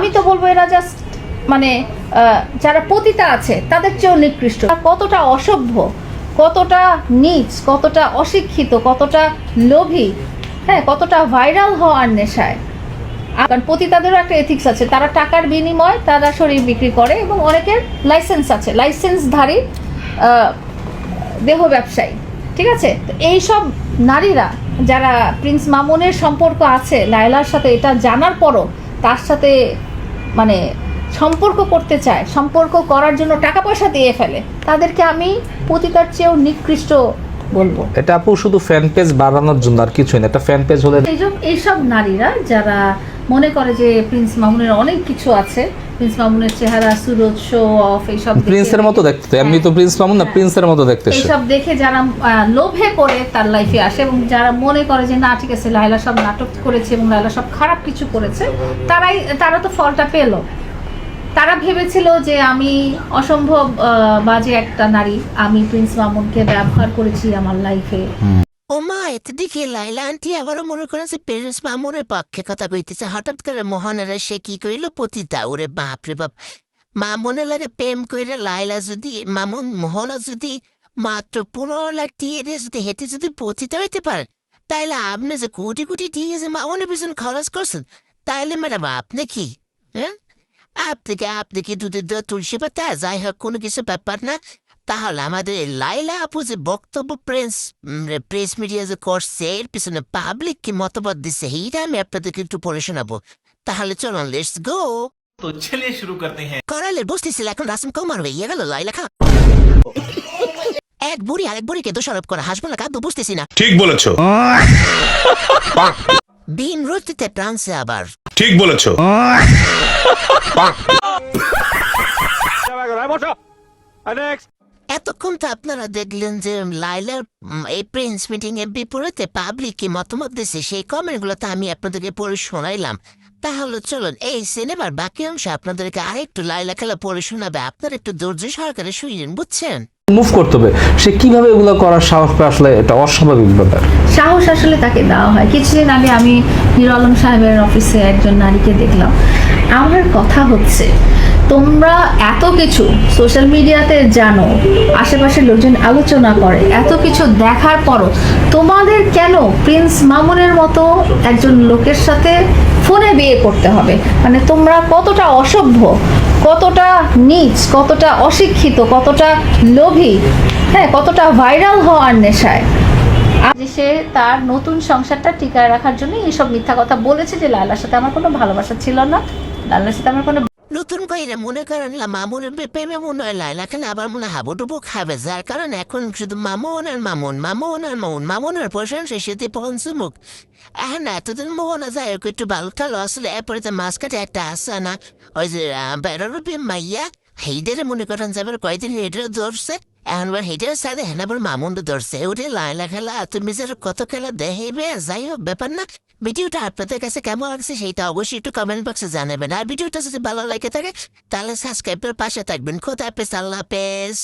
আমি তো বলবো এরা জাস্ট মানে যারা পতিতা আছে তাদের চেয়েও নিকৃষ্ট। কতটা অসভ্য, কতটা নীচ, কতটা অশিক্ষিত, কতটা লোভী, হ্যাঁ, কতটা ভাইরাল হওয়ার নেশায়। কারণ পতিতাদেরও একটা এথিক্স আছে, তারা টাকার বিনিময়ে তারা শরীর বিক্রি করে এবং অনেকের লাইসেন্স আছে, লাইসেন্সধারী দেহ ব্যবসায়ী, ঠিক আছে। তো এইসব নারীরা যারা প্রিন্স মামুনের সম্পর্ক আছে লায়লার সাথে এটা জানার পরও তার সাথে মানে সম্পর্ক করতে চায়, সম্পর্ক করার জন্য টাকা পয়সা দিয়ে ফেলে, তাদেরকে আমি পতিতার চেয়েও নিকৃষ্ট বলবো। এটা আপু শুধু ফ্যান পেজ বাড়ানোর জন্য আর কিছুই না, একটা ফ্যান পেজ হলে এইসব নারীরা যারা মনে করে যে প্রিন্স মামুনের অনেক কিছু আছে, প্রিন্স মামুনের চেহারা, সুরত, শো অফ, এইসব প্রিন্সের মতো দেখতে, এমনি তো প্রিন্স মামুন না, প্রিন্সের মতো দেখতে, এইসব দেখে যারা লোভে পড়ে তার লাইফে আসে এবং যারা মনে করে যে না ঠিক আছে লায়লা সব নাটক করেছে এবং লায়লা সব খারাপ কিছু করেছে, তারা তো ফলটা পেলো। তারা ভেবেছিল যে আমি অসম্ভব বাজে একটা নারী, আমি প্রিন্স মামুনকে ব্যবহার করেছি আমার লাইফে। ও মা, এতে দেখি লাইলা আন্টি আবারও মনে করে যে প্রিন্স মামুনের পক্ষে কথা বলতেছে। হঠাৎ করে মোহনারা সে কি করিল, পতিতা। ওরে বাপ রে বাপ, মামুনের লাগে প্রেম করে লাইলা যদি, মোহনা যদি মাত্র 15 লাখ টিয়ে যদি হেঁটে যদি পতিতা হইতে পারে, তাইলে আপনি যে কোটি কোটি টিয়ে যে মামুনের পিছনে খরচ করছেন, তাইলে ম্যাডাম আপনি কি, হ্যাঁ, আপনি কি দুধের দেওয়া তুলসী পাতা? যাই হোক, কোনো কিছু ব্যাপার না। তাহলে আমাদের লাইলা আপু যে বক্তব্য প্রেস মিডিয়া যে করছে, এর পিছনে পাবলিক কি মতামত দিচ্ছে, এইটা আমি আপনাদেরকে একটু পড়ে শোনাবো। তাহলে চলুন, লেটস গো। তো চলিয়ে শুরু করতে হ্যাঁ। করালে বসতেছিল, এখন রাসম কমার হয়ে গেল লাইলা খা। এক বুড়ি আরেক বুড়িকে দোষারোপ করে হাসবো না কাঁদবো বুঝতেছি না। ঠিক বলেছো, দিন রতিতে টানছে আবার। ঠিক বলেছো। এতক্ষণ তো আপনারা দেখলেন যে লাইলার এই প্রিন্স মিটিং এর বিপরীতে পাবলিক কি মতামত দিচ্ছে, সেই কমেন্ট গুলো তো আমি আপনাদেরকে পড়ে শোনাইলাম। তাহলে চলুন এই সিনেমার বাকি অংশ আপনাদেরকে আরেকটু লাইলা খেলা পড়ে শোনাবে। আপনারা একটু ধৈর্য সহকারে শুনেন, বুঝছেন? মুভ করতে হবে। সে কিভাবে এগুলো করার সাহস পায়, আসলে এটা অস্বাভাবিক ব্যাপার। সাহস আসলে তাকে দেওয়া হয়। কিছুদিন আগে আমি হিরো আলম সাহেবের অফিসে একজন নারীকে দেখলাম। আমার কথা হচ্ছে, তোমরা এত কিছু সোশ্যাল মিডিয়াতে জানো, আশেপাশের লোকজন আলোচনা করে, এত কিছু দেখার পরও তোমাদের কেন প্রিন্স মামুনের মতো একজন লোকের সাথে ফোনে বিয়ে করতে হবে? মানে তোমরা কতটা অসভ্য, কতটা নীচ, কতটা অশিক্ষিত, কতটা লোভী, হ্যাঁ, কতটা ভাইরাল হওয়ার নেশায়। আজ সে তার নতুন সংসারটা টিকায় রাখার জন্য এইসব মিথ্যা কথা বলেছে যে লায়লার সাথে আমার কোনো ভালোবাসা ছিল না, লায়লার সাথে আমার কোনো নতুন করে মনে করেন মামুনের প্রেমে মনে হয় লাইলাকে আবার মনে হাবুডুবু খাবে, যার কারণে এখন শুধু মামুনের প্রশংসা সেতে পঞ্চমুখ। এখন এতদিন মোহনা যায় একটু ভালো খেলো, আসলে এরপরে তো মাঝখানে একটা আসে না, ওই যে বেড়ারূপী মাইয়া, হেইডারে মনে করেন যাবার কয়েকদিন হেইডারে ধরছে, এখন হেইডারের সাথে হেন আবার মামুনটা ধরছে। ওরে লাইলা খেলা তুমি যে কত খেলা দেখাইবে, যাই হোক ব্যাপার না। ভিডিওটা আপনাদের কাছে কেমন লাগছে সেটা অবশ্যই একটু কমেন্ট বক্সে জানাবেন। আর ভিডিওটা যদি ভালো লাগে থাকে তাহলে সাবস্ক্রাইবের পাশে থাকবেন। খোদা হাফেজ, আল্লাহ হাফেজ।